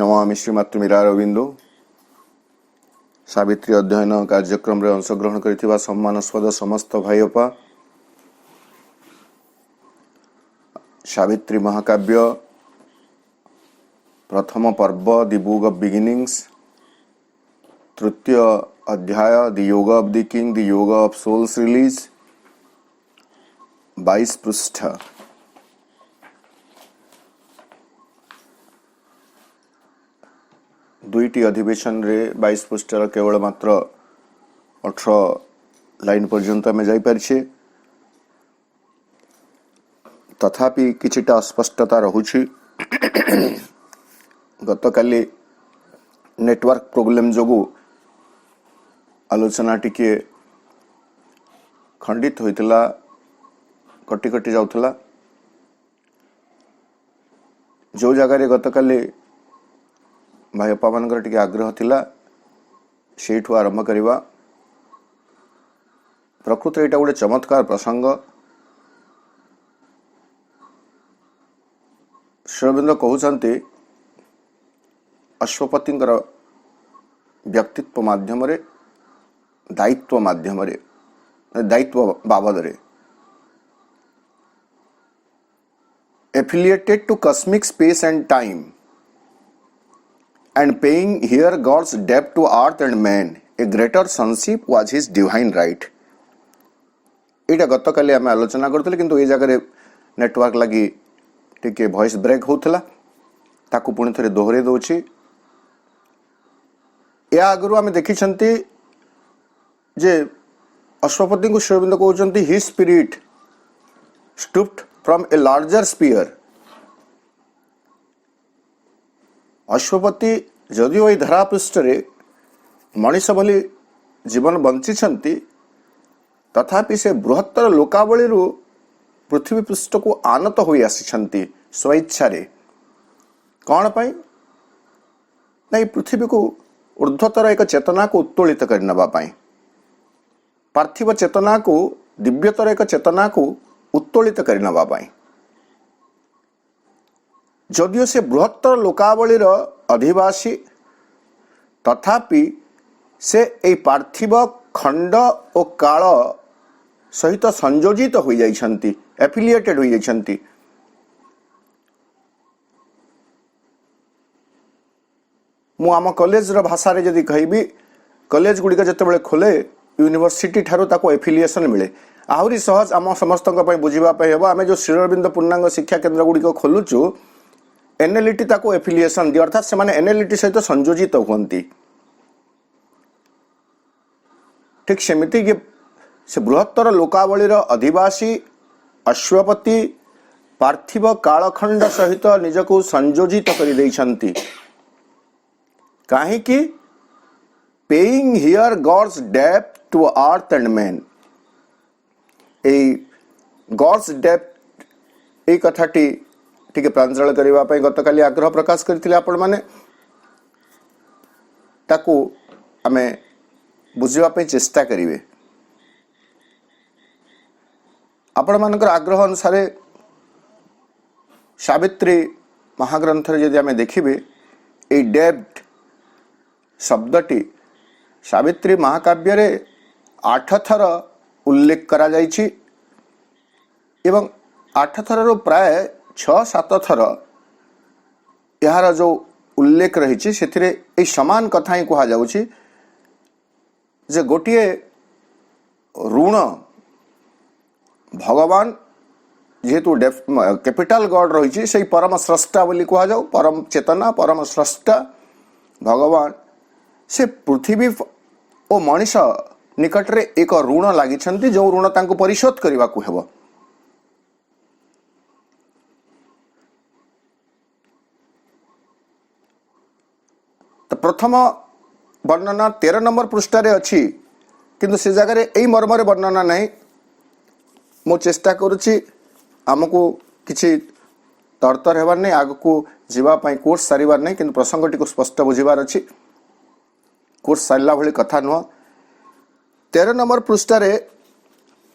नमामि श्रीमातृ मीरा अरविंदो सावित्री अध्ययन कार्यक्रम रे अंशग्रहण करथिबा सम्मानस्पद समस्त भाईपा सावित्री महाकाव्य प्रथम पर्व दि बुक ऑफ बिगिनिंग्स तृतीय अध्याय दि योग ऑफ द किंग दि योग ऑफ सोल्स रिलीज 22 पृष्ठ दुईटी अधिवेशन रे 22 पृष्ठर केवल मात्र 18 लाइन पर्यंत आम जापे तथापि किछिटा अस्पष्टता रहुछि गतकाली नेटवर्क प्रोब्लेम जोगु आलोचना टिके खंडित होइतला कटि कटि जाउथला जो जगह रे गतकाली भाई अपा मानकर टिके आग्रह थिला सेठु आरंभ करिवा प्रकृत एटा गोटे चमत्कार प्रसंग श्रीअरविंद कहउछन्ति अश्वपतिंकर व्यक्तित्व माध्यम रे दायित्व माध्यम रे दायित्व बाबद रे affiliated to cosmic space and time and paying here God's debt to earth and man, a greater sonship was his divine right. इटा गतकाली आम आलोचना करते किंतु ये जगह नेटवर्क लगी टिके वॉइस ब्रेक होता ताकू पुणी थे दोहरे दौची या आगु आम देखी जे अश्वपति को श्रीअरविंद कहते his spirit stooped from a larger sphere Ashwapati जदिओ ये धरापृष्ठ मनीष भली जीवन बंची तथापि से बृहत्तर लोकावली पृथ्वी पृष्ठ को आनत हो आसी स्वेच्छा कौन पाई ना पृथ्वी को ऊर्ध्वतर एक चेतना को उत्तोलित करने पार्थिव चेतना को दिव्यतर एक चेतना को उत्तोलित करने जदिओ से बृहत्तर लोकावलीर अधिवासी तथापि से ए पार्थिव खंड और काल सहित संयोजित हो जाइछन्ति एफिलिएटेड हो जाइछन्ति मु आम कॉलेज रो भाषा रे जदी कहबी कॉलेज गुडी का जते बेले खोले यूनिवर्सिटी ठारो ताको एफिलिएशन मिले आहुरी सहज आम समस्त बुझीबा पय हेबो आमे जो श्रीअरविंद पूर्णांग शिक्षा केंद्र गुडी को खोलुचु एनएलईटी ताको एफिलिएशन दि अर्थात से माने एनएलईटी सहित संयोजित हुंती ठीक सेमिति कि से बृहत्तर लोकावलीर अधिवासी अश्वपति पार्थिव कालखंड सहित निजको संयोजित कर देइछन्ति काहे कि पेइंग हियर गॉड्स डेब्ट टू अर्थ एंड मैन ए गॉड्स डेब्ट ए कथाटी ठीक प्रांजल करने गतकाली आग्रह प्रकाश करते आपण मैंने ताकू आमे बुझापी चेष्टा करेंगे आपण मानकर आग्रह अनुसार सावित्री महाग्रंथ यदि आमे देखिबे ए डेब्ट शब्दटी सावित्री महाकाव्य रे 8 थर उल्लेख करा जाइछि एवं 8 थर प्राय 6-7 थर यार जो उल्लेख रही से समान कथा ही कह जाउछि जे गोटे ऋण भगवान जेहेतु कैपिटल गॉड रही से परम स्रष्टा बोली कह जाऊ परम चेतना परम स्रष्टा भगवान से पृथ्वी और मनीष निकट रे एक ऋण लगी जो ऋण तांको परिशोध करने को हेबो प्रथम वर्णना 13 नंबर पृष्ठारे अच्छी किंतु से जगह यही मर्म वर्णना नहीं मु चेष्टा करुच्ची आमको किसी तरतर होबार नहीं आग को जीवाई कोर्स सारिबार नहीं किंतु प्रसंगटी को स्पष्ट बुझीबार अच्छी कोर्स सारा भली कथा नुह 13 नंबर पृष्ठारे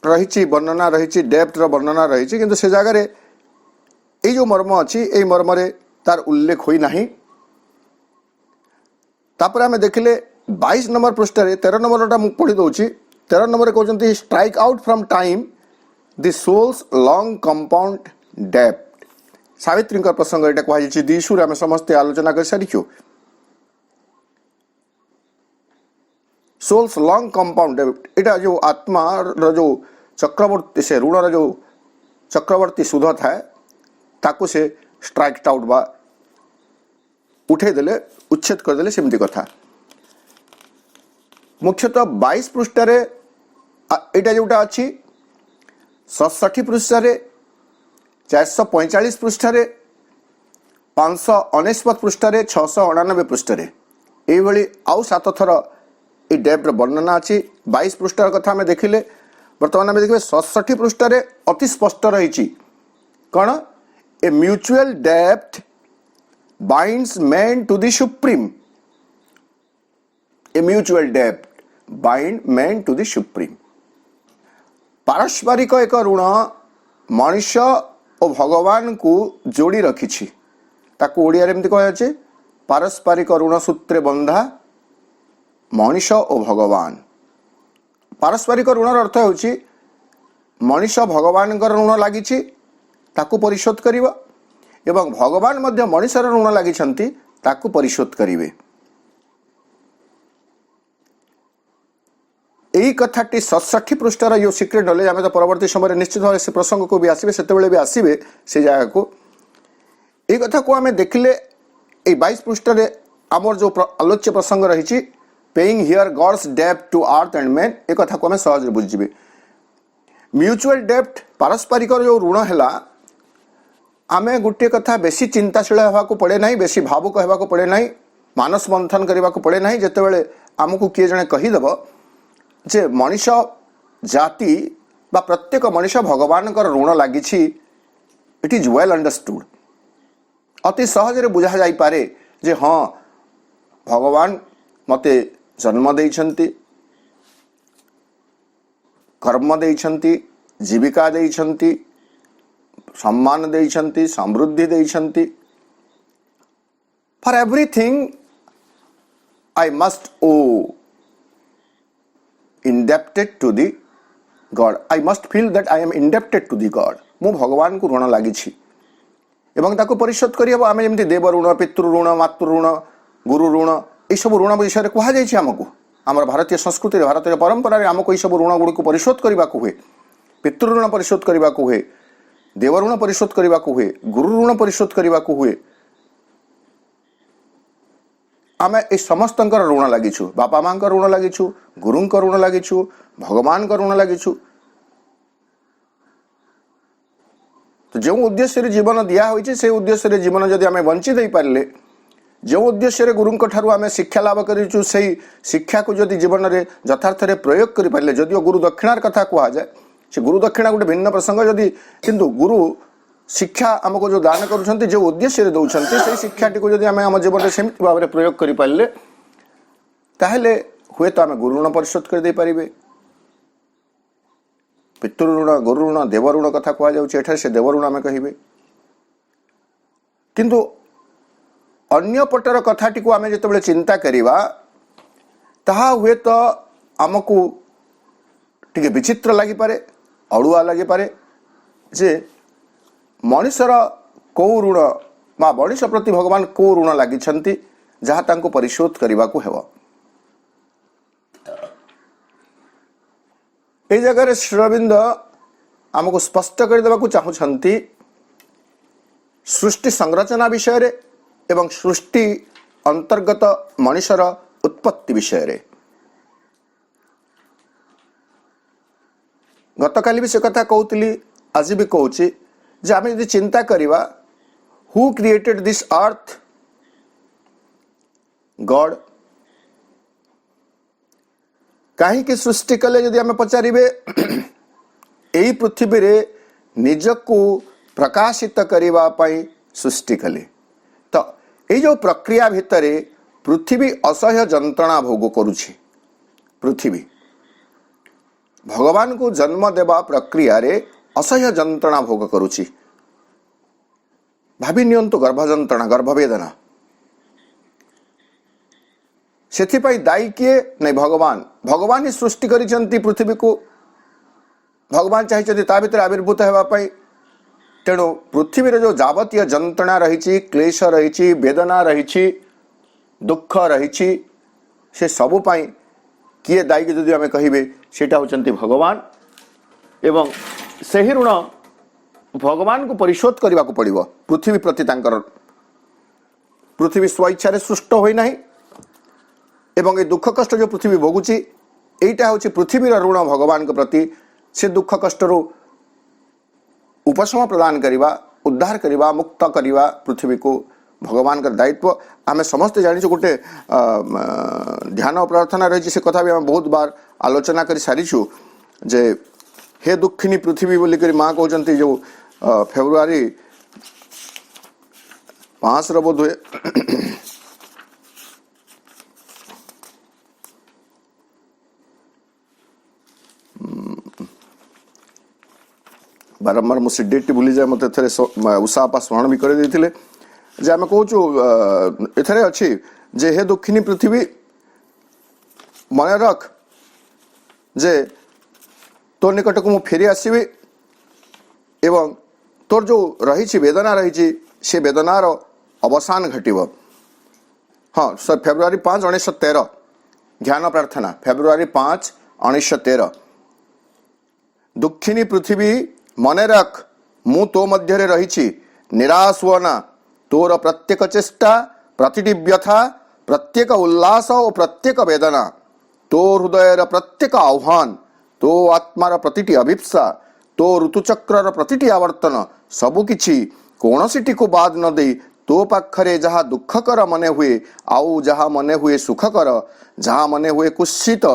रही वर्णना रही डेप्थ वर्णना रही किंतु से जगह ये जो मर्म अच्छी यही मर्म तार उल्लेख होई नहीं तापर आम देखिले 22 नंबर पृष्ठ 13 नंबरटा मुझे पढ़ी दूँ 13 नंबर कहते strike out from time the soul's long compound डेप्थ। सावित्री प्रसंग यहाँ कहुई दिशु आम समस्ते आलोचना कर सारिछु। सोल्स लॉन्ग कंपाउंड डेप्थ यहाँ जो आत्मा जो चक्रवर्ती से ऋण जो चक्रवर्ती सुध थाए ताकू से स्ट्राइक आउट बा उठेदेले उच्छेद करदेले सेमती कथा। मुख्यतः 22 पृष्ठ यहाँ जोटा अच्छी 67 पृष्ठ 445 पृष्ठ 549 पृष्ठ 699 पृष्ठ ये आउ 7 थर ये डेप्थ वर्णना अच्छी। 22 पृष्ठ कथा आम देखिले बर्तमान आम देखिए 67 पृष्ठ अति स्पष्ट रही कौन a mutual depth binds man to the supreme. A mutual depth bind man to the supreme. पारस्परिक एक ऋण मनुष और भगवान को जोड़ी रखी ताकू ओडिया एमती कहे पारस्परिक ऋण सूत्रे बंधा मनुष्य और भगवान। पारस्परिक ऋण अर्थ होची मनुष्य भगवान ऋण लगी ताकू परिशोध करिबा एवं भगवान मध्य मनुष्यर ऋण लगी ताकू परिशोध करिवे। यही कथाटी 67 पृष्ठर यो सिक्रेट नॉलेज आम तो परवर्ती समय निश्चित भाव से प्रसंग को भी आसबे से भी आसबे से जगह को ये कथा को आम देखिले 22 पृष्ठ आमर जो आलोच्य प्रसंग रही पेइंग हियर गॉड्स डेप्थ टू अर्थ एंड मैन ए कथा को आम सहज बुझे। म्यूचुअल डेप्थ पारस्परिक जो ऋण है आम गोटे कथा बेसी चिंताशील होगा पड़े ना बेसी भावुक होगा पड़े ना मानस मंथन करने को पड़े ना जितेबाला आमको किए जड़े कहीदेव जे मनुष्य जाति बा प्रत्येक मनुष्य भगवान ऋण लगी इट इज वेल अंडरस्टूड अति सहज बुझा जा पारे जे हाँ भगवान मते जन्म देइछंती कर्म देइछंती जीविका देइछंती सम्मान देइछंती समृद्धि देइछंती for everything I must owe indebted to the God. I must feel that I am indebted to the God. मु भगवान को ऋण लगी एवं ताको परिशोध करियब आमे जेमति देव ऋण पितृ ऋण मातृ ऋण गुरु ऋण ये सब ऋण विषय कह जाइए आमको आम भारतीय संस्कृति भारतीय परंपरा आमको ये सब ऋण गुड़ी को परिशोध करने को हुए पितृ ऋण परिशोध करने को हुए देव ऋण परिशोध करने को हुए गुरु ऋण परिशोध करने को हुए आम ए समस्त ऋण लगिछु बापा माँ ऋण लगिछु गुरु ऋण लगिछु भगवान ऋण लगिछु। तो जो उद्देश्य जीवन दिया होइछि से उद्देश्य जीवन जदि आम बंची दे पारे जो उद्देश्य गुरु ठारू आम शिक्षा लाभ करूँ से शिक्षा को जदि जीवन में यथार्थ प्रयोग कर पारे जदिओ गुरु दक्षिणार कथा कह जाए से गुरु दक्षिणा गोटे भिन्न प्रसंग जदि किंतु गुरु शिक्षा आमको जो दान करुँच जो उद्देश्य दौरान से शिक्षा टी जब आम जीवन में सेमती भाव में प्रयोग कर पारे ताहले हुए तो आम गुरु ऋण परिशोध कर दे पारिबे। पितृ ऋण गुरु ऋण देव ऋण कथा कह जाए से देव ऋण आम कहे किंतु अन्य पटर कथाटी को आम जो चिंता करवा ताहा हुए तो आमको टिके विचित्र लगी पारे अड़ुआ लगी पारे जे मनुष्यर कौ ऋण बा मनुष्य प्रति भगवान कौ ऋण लगी जहाँ तांको परिशोध करने को हेब। ये जगह श्री अरविंद आमको स्पष्ट करदेवा चाहूँगी सृष्टि संरचना विषय रे एवं सृष्टि अंतर्गत मनुष्यर उत्पत्ति विषय रे। गतकाली भी से कथा कहूली आज भी कहूँ जे आम यदि चिंता करवा who created this earth God कहीं सृष्टि कले जदि आम पचारे यही पृथ्वी रे निजको प्रकाशित करने सृष्टि कले तो ये जो प्रक्रिया भितर पृथ्वी असह्य जंत्रणा भोग करुछि। पृथ्वी भगवान को जन्म देवा प्रक्रिया रे असह्य जंत्रणा भोग करुछि। भाभी नियंतु गर्भ जंत्रणा गर्भवेदना से दायी किए नहीं भगवान भगवान ही सृष्टि करिसेंती पृथ्वी को भगवान चाहिए ता भीतर आविर्भूत होगापाई तेणु पृथ्वी जो जावतीय जंत्रणा रही क्लेश रही वेदना रही दुख रही से सबुपाई किए दायी जदि आम कहे सेटा होचंती भगवान एवं सही ऋण भगवान को परिशोध करने को पड़ो पृथ्वी प्रति तांकर पृथ्वी स्वेच्छा सृष्ट होना एवं ये दुख कष्ट जो पृथ्वी भोगुची एटा हूँ पृथ्वीर ऋण भगवान के प्रति से दुख कष्ट उपशम प्रदान करवा उद्धार करवा मुक्त करवा पृथ्वी को भगवान का दायित्व आम समस्ते जानी गोटे ध्यान प्रार्थना रही से कथा भी आम बहुत बार आलोचना कर सारीचु जे हे दुखिनी पृथ्वी बोलिक माँ कहते जो फेब्रुआरी 5 बोध हुए बारंबार मुझे डेट भूली जाए मत उषा आपा स्मरण भी करदे जे आम कहूँ एथरे अच्छी जे हे दुखिनी पृथ्वी मन रख जे तोर निकट को मु फेरी आसबि एवं तोर जो रही वेदना रही से वेदनार अवसान घटिव। हाँ सर फेब्रुआरी 5 1913 ध्यान प्रार्थना फेब्रुआरी 5 1913 दुखिनी पृथ्वी मन रख मु तो मध्य रही निराश हुआ तोर प्रत्येक चेष्टा प्रतिटी व्यथा प्रत्येक उल्लास और प्रत्येक वेदना तो हृदयर प्रत्येक आह्वान तो आत्मार प्रतिटी अभिप्सा तो ऋतुचक्र प्रतिटी आवर्तन सबुकिछि कौनसीटी को बाद न दे तो पाखरे जहा दुखकर मने हुए आउ जहा मने हुए सुखकर जहा मने हुए कुत्सित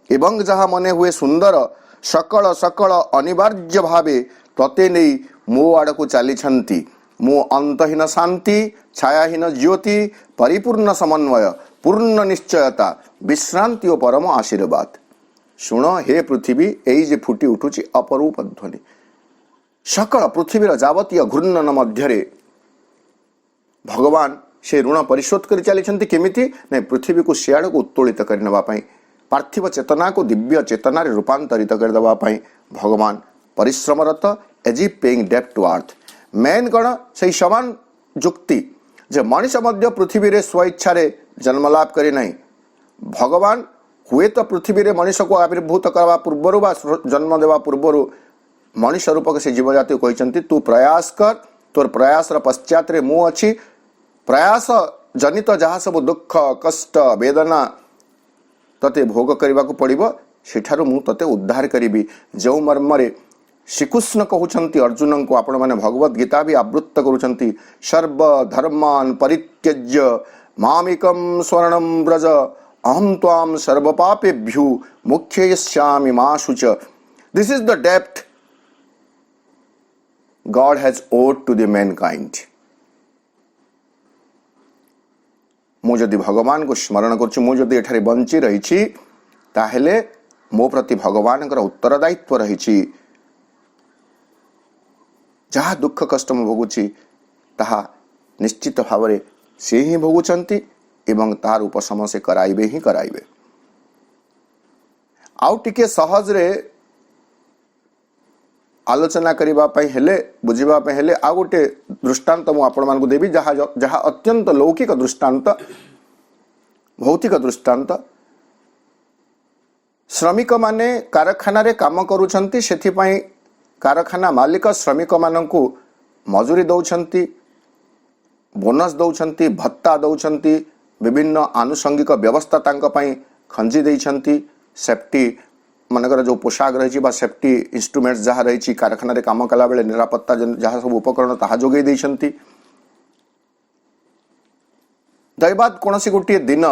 एवं जहा मने हुए सुंदर सकल सकल अनिवार्य भावे तते नहीं मो आड़ को चली मो अंतहीन शांति छायाहीन ज्योति परिपूर्ण समन्वय पूर्ण निश्चयता विश्रांति और परम आशीर्वाद शुण हे पृथ्वी यही जे फुटी उठुची अपरूप ध्वनि सकल पृथ्वीर जावतीय घूर्णन मध्य भगवान से ऋण परिशोध कर चली केमिति नहीं पृथ्वी को सियाड़ को उत्तोलित करने पार्थिव चेतना को दिव्य चेतना रूपांतरित करदेवाई भगवान परिश्रमरत एज पेइंग डेप्ट टू अर्थ मेन कौन से समान जुक्ति जे मनीष मध्य पृथ्वी रे स्वेच्छा जन्मलाभ करे नहीं भगवान हुए तो पृथ्वी रे मनीष को आविर्भूत करवा पूर्वर बा जन्म देवा पूर्वर मनीष रूपक से जीव जाति कहते तू प्रयास कर तोर प्रयास पश्चात रे मु अच्छी प्रयास जनित जहाँ सब दुख कष्ट वेदना तते भोग करने को पड़ो सेठारु मु तते उद्धार करी जो मर्मरे श्रीकृष्ण कहते अर्जुन को आपण मैंने भगवत गीता भी आवृत्त करुँच सर्व धर्मान परित्यज्य मामिकं स्वर्णं व्रज अहम ताम सर्व पापेभ्यो मुख्ययिष्यामि मा शुच। दिस इज द डेप्थ God has owed to the mankind. मु जदि भगवान को स्मरण करुच्ची मु जदि एठारे बंची रही ताहेले मो प्रति भगवान उत्तरदायित्व रही जहाँ दुख कष्ट में भोगुची ताहा निश्चित भाव से ही भोगुचंती एवं तार उपशम से कराइबे ही कराइबे। आउ टिके सहज रे आलोचना करिबा पई हेले बुझिबा पई हेले आ गोटे दृष्टांत मु आपण मानकु देबी जहाँ जहाँ अत्यंत लौकिक दृष्टांत भौतिक दृष्टांत। श्रमिक माने कारखाना रे काम करूछंती सेथि पई कारखाना मालिक श्रमिक मानकु मजूरी दौछंती बोनस दौछंती भत्ता दौछंती विभिन्न आनुषंगिक व्यवस्था तांका पई खंजी देइछंती सेफ्टी मनकर जो पोशाक रही सेफ्टी इंस्ट्रूमेंट्स जहाँ रही कारखाना रे काम कला बेले निरापत्ता जहाँ सब उपकरण ताहा जोगई देइछंती। दैवाद कोनसी गोटे दिन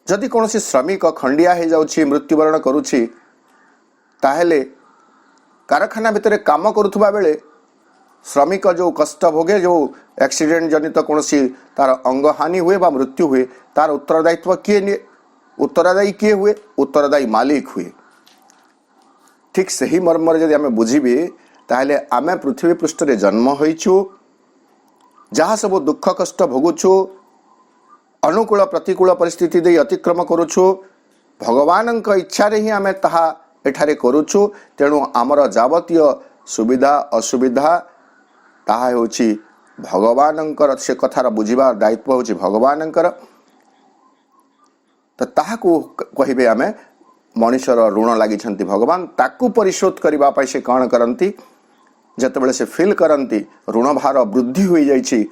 जदि कोनसी श्रमिक खंडिया हो जाउछि मृत्युवरण करुछि ताहेले कारखाना भितर काम करुथुबा बेले श्रमिक जो कष्ट भोगे जो एक्सीडेंट जनित कोनसी तार अंग हानि हुए बा मृत्यु हुए तार उत्तरदायित्व किए निए उत्तरदायी किए हुए उत्तरदायी मालिक हुए। ठीक सही मर्मर जदि आमे बुझिबे ताहेले आमे पृथ्वी पृष्ठ रे जन्म होइछु जहाँ सब दुख कष्ट भोगुछु अनुकूल प्रतिकूल परिस्थिति दे अतिक्रम करुछु भगवान इच्छा ही आम ताहा एठारे करुछु। तेणु आमर जावतीय सुविधा असुविधा ताहा होछि भगवानंकर, से कथार बुझिबार दायित्व होछि भगवानंकर। तो ताहाकू कहिबे आमे मनुष्यर ऋण लागिछंती भगवान, ताकू परिशोध करबा पई से कौन करंती, जतबेले से फील करंती ऋण भार वृद्धि हो जाइछि,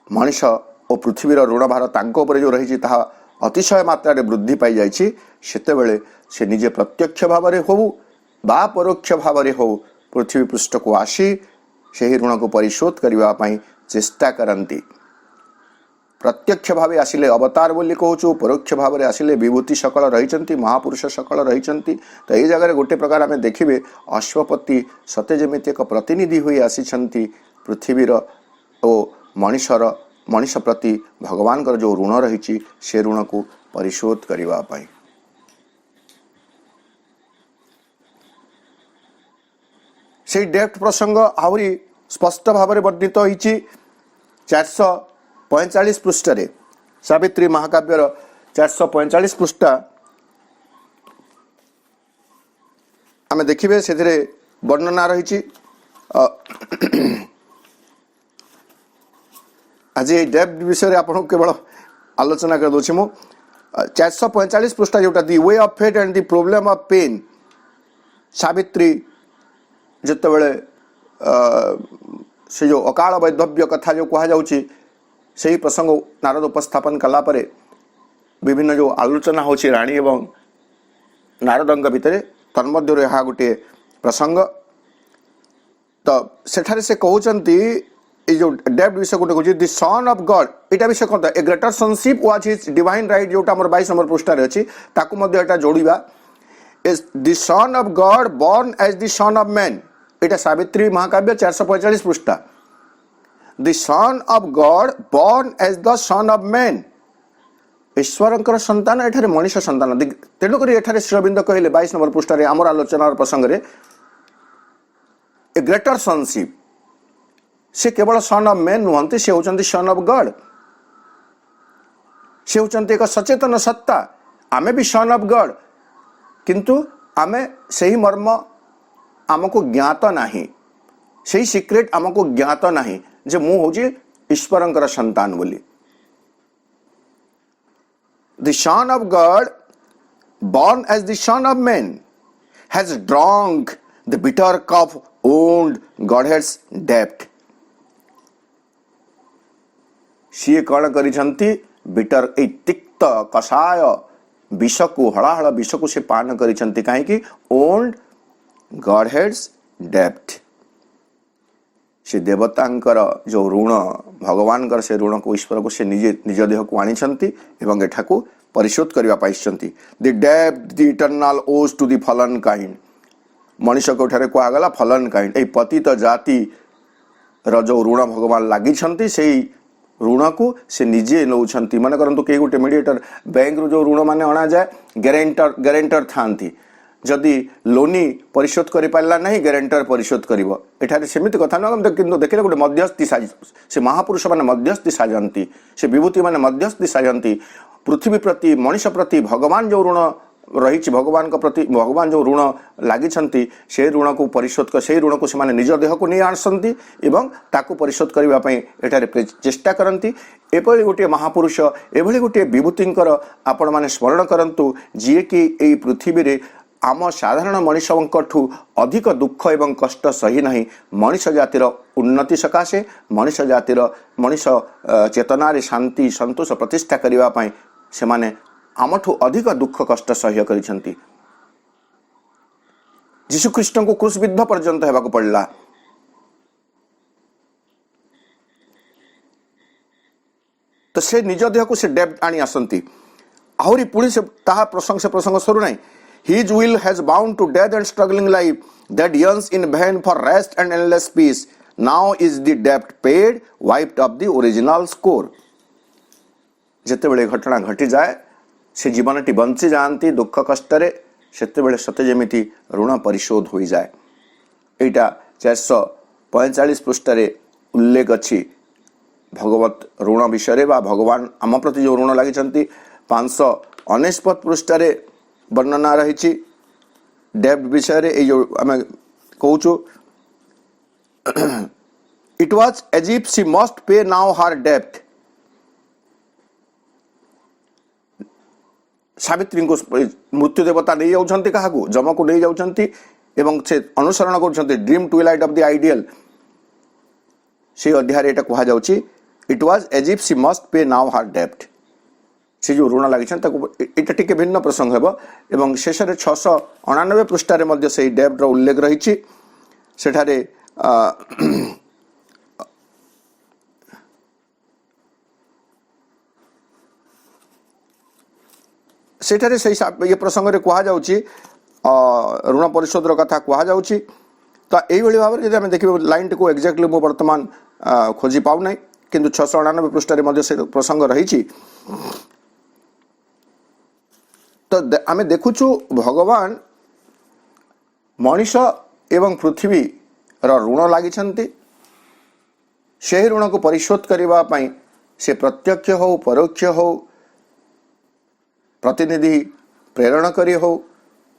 मनुष्य और पृथ्वीर ऋण भार तांको ऊपर जो रही ताहा अतिशय मात्रा वृद्धि पाई जाइछि, सेतेबेले से निजे प्रत्यक्ष भाव में हो बा परोक्ष भाव में हो पृथ्वी पृष्ठ को आसी से ऋण को परिशोध करने चेष्टा करती। प्रत्यक्ष भाव आसिले अवतार बोली कहूँ, परोक्ष भाव में आसिले विभूति सकल रही, महापुरुष सकल रही। तो ये जगह गोटे प्रकार आम देखिए अश्वपति सते जमी एक प्रतिनिधि हुई आसी पृथ्वीर ओ मनुष्य प्रति भगवान जो ऋण रही से ऋण को परिशोध करने। से डेप्थ प्रसंग आहरी स्पष्ट भाव में वर्णित होइछि 445 पृष्ठ रे, सावित्री महाकाव्यर 445 पृष्ठ आम देखिए से वर्णना रही। आज ये डेप्थ विषय आपको केवल आलोचना कर दूसरी मु 445 पृष्ठ जोटा the way of fate and the problem of pain. Savitri जितेबले से जो अकाल वैधव्य कथा जो कह जाउछि से प्रसंग नारद उपस्थापन कला परे विभिन्न जो आलोचना होछि रानी एवं नारदंग भितर तन्मध्य यहाँ गोटे प्रसंग। तो सेठारे से कहउचंती जो डेप्थ विषय गोटे कहूँ दि सन ऑफ गॉड, एटा विषय कहता a greater sonship was his divine right जोटा हमर 22 नंबर पृष्ठ रे अछि, ताकू मध्ये एटा जोड़ीबा is the son of God born as the son of man. एटा सावित्री महाकाव्य 445 पृष्ठ। The son of God born as the son of man, ईश्वरंकर संतान एठारे मनुष्य संतान। तेणुक एठारे श्री अरविंद कहले 22 नंबर पृष्ठ रे आमर आलोचनार प्रसंग रे ए ग्रेटर सनशिप, से केवल सन ऑफ मैन नुहंती, से होचंती सन ऑफ गॉड, से होचंती एक सचेतन सत्ता। आमे भी सन ऑफ गॉड, किंतु आमे सही मर्म आमको ज्ञात नाही, सही सीक्रेट आमको ज्ञात नाही जे मु होची ईश्वरंकर संतान बोली। The son of God born as the son of man has drunk the bitter cup owned Godhead's depth। सी कौन करिछंती बिटर ए तिक्त कषाय विष को हलाहल विष को से पान करिछंती काहेकि ओन्ड गॉडहेड्स डेप्थ। से देवतांकर जो ऋण भगवान से ऋण को ईश्वर को से निजे निज देह को आनिछंती एवं एठा को परिशोध करबा पाइछंती। द डेप्थ द इटर्नल ओज टू द फलन काइंड। मनुष्य को ठारे को आगला फलन काइंड, ए पतित जाति र जो ऋण भगवान लागिछंती सेही ऋण को से निजे नौछंती। मन करंतु के गोटे मीडिएटर बैंक रु जो ऋण माने अणा जाए ग्यारेंटर थांती, जदि लोनी परिशोध करि पारला नहीं ग्यारेंटर परिशोध करिवो। एठारे सेमिति कथा न, किंतु देखिले गोटे मध्यस्थी से महापुरुष माने मध्यस्थी साजंती, से विभूति माने मध्यस्थी साजंती। पृथ्वी प्रति मनुष्य प्रति भगवान जो ऋण रही भगवान प्रति भगवान जो ऋण लागिछंती से ऋण को परिशोध कर से ऋण को से निज देह को नहीं आसती एवं ताकू परिशोध करबा पई एठारे चेष्टा करती। एपरि गोटे महापुरुष एभली गोटे विभूतिंकर आपण माने स्मरण करंतु जी कि एई पृथ्वी रे आम साधारण मनुष्यठू अधिक दुख एवं कष्ट सही नहीं। मनुष्य जातिर उन्नति सकाशे मनुष्य जातिर मनुष्य चेतनारे शांति संतोष प्रतिष्ठा करबा पई से माने आमठू अधिक दुख कष्ट सह्य करिछंती। यीशु कृष्ण को क्रूसबिद्ध पर्यंत हेबा को पड़ला। तो से निज देह को से डेप्थ आनी आसंती। आहरी पुणी से ताहा प्रसंग से प्रसंग सरू नहीं। His will has bound to death and struggling life that yearns in vain for rest and endless peace. Now is the debt paid, wiped up the original score। जेतेबेले घटना घटी जाए से जीवनटी बंची जाती दुख कष्टरे सेतेबेले सते जेमिति ऋण परिशोध हो जाए। एटा 445 पृष्ठ रे उल्लेख अछि भगवत ऋण विषय बा भगवान आम प्रति जो ऋण लगी 549 पृष्ठ वर्णना रही डेब्ट विषय ये जो आम कहूँ it was as if she must pay now her डेब्ट। सावित्री को मृत्यु देवता नहीं जाउछंती क्या जम को नहीं जाउछंती एवं से अनुसरण कर dream twilight of the ideal से अध्याय एटा कहा जाउची it was as if she must pay now her डेब्ट। से जो ऋण लगी एटा टिके भिन्न प्रसंग हेबो एवं शेष में 699 पृष्ठ से डेब्ट उल्लेख रही सेठारे सेठारे से ये प्रसंग में कहा जाउची ऋण परिशोधर कथा कहा जाउची। तो यही भाव में जब देखिए लाइन को एक्जाक्टली मु वर्तमान खोजी पाऊ ना किंतु 699 पृष्ठ से प्रसंग रही। तो आम देखुचु भगवान मनीष एवं पृथ्वी ऋण लगी से ऋण को परिशोध करने से प्रत्यक्ष हो परोक्ष हो प्रतिनिधि प्रेरण करी हो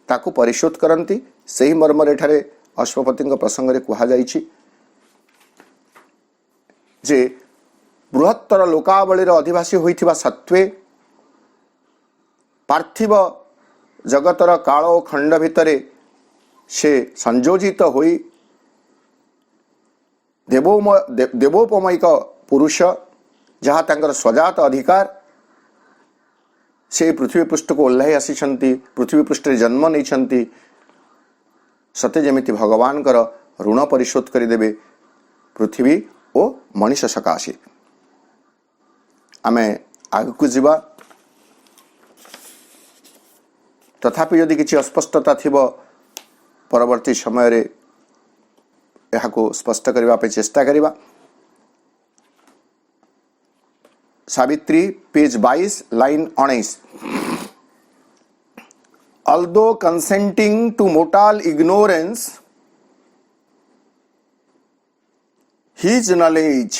ताकू परिशोध करती से ही मर्म एठारे अश्वपति प्रसंग में कहुई जे बृहत्तर लोकावली अधिवासी होइथिबा सत्वे पार्थिव जगतर काल और खंड भितरे से संयोजित होई देवोपमयिक पुरुष जहाँ तांकर स्वजात अधिकार से पृथ्वी पृष्ठ को ओह्लाई आसी पृथ्वी पृष्ठ जन्म नहीं सते जमिति भगवान कर ऋण परिशोध करदेवे पृथ्वी और मनीष सकाशे। आमे आगकू जीवा तथापि यदि किसी अस्पष्टता थिबो परवर्ती समय रे यहाको स्पष्ट करबा पे चेष्टा करिबा। Savitri page 22 line 19 although consenting to mortal ignorance his knowledge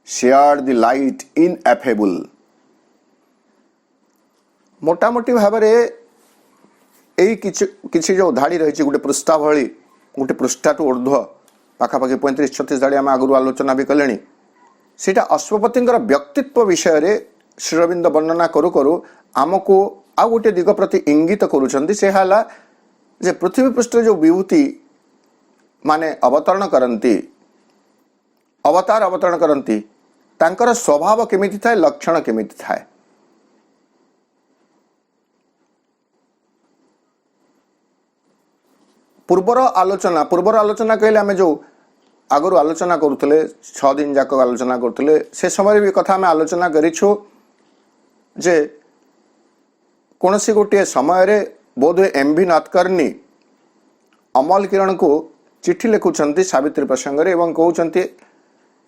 shared the light ineffable। मोटामोटी भाव में किसी जो धाड़ी रही गोटे पृष्ठा भली गोटे पृष्ठाठू ऊर्ध्व पाखापाखि 35-36 धाड़ी आम आगु आलोचना भी कले सेटा अश्वपति व्यक्तित्व विषय रे श्रीअरविंद वर्णना करू करू आमको आउ गोटे दिग प्रति इंगित करुछंती से हाला जे पृथ्वी पृष्ठ जो विभूति माने अवतरण करती अवतार अवतरण करती तांकर स्वभाव केमिति थाए लक्षण केमिति थाए। पूर्वर आलोचना कहले आमे जो आगु आलोचना करुले 6 दिन जाक आलोचना करुले से समय भी कथा आमे आलोचना करिछु जे कौन सी गोटे समय बोध एमवी नाथकर्णी अमल किरण को चिट्ठी लिखुंट सावित्री प्रसंग एवं कहते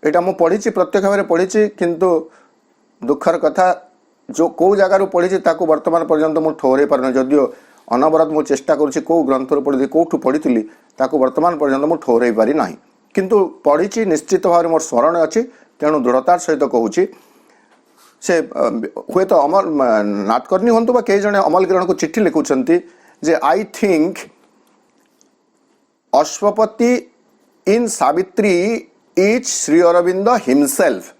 यहाँ मुझे पढ़ी प्रत्यक्ष भाव पढ़ी किंतु दुखर कथा जो कौ जगार पढ़ी वर्तमान पर्यंत मुझे ठहर पार जदियो अनवरत मुझे चेष्टा करुँच कौ ग्रंथ पढ़ी कौटू पढ़ी वर्तमान पर्यंत मुझे ठहर पारि ना किंतु पढ़ी निश्चित भाव में मोर स्मरण अच्छी तेणु दृढ़तार सहित कहूँ से हुए तो अमल नाथकर्णी हूँ बा कई जने अमल किरण को चिट्ठी लिखुंट जे I think Ashwapati in Savitri is Sri Aurobindo himself.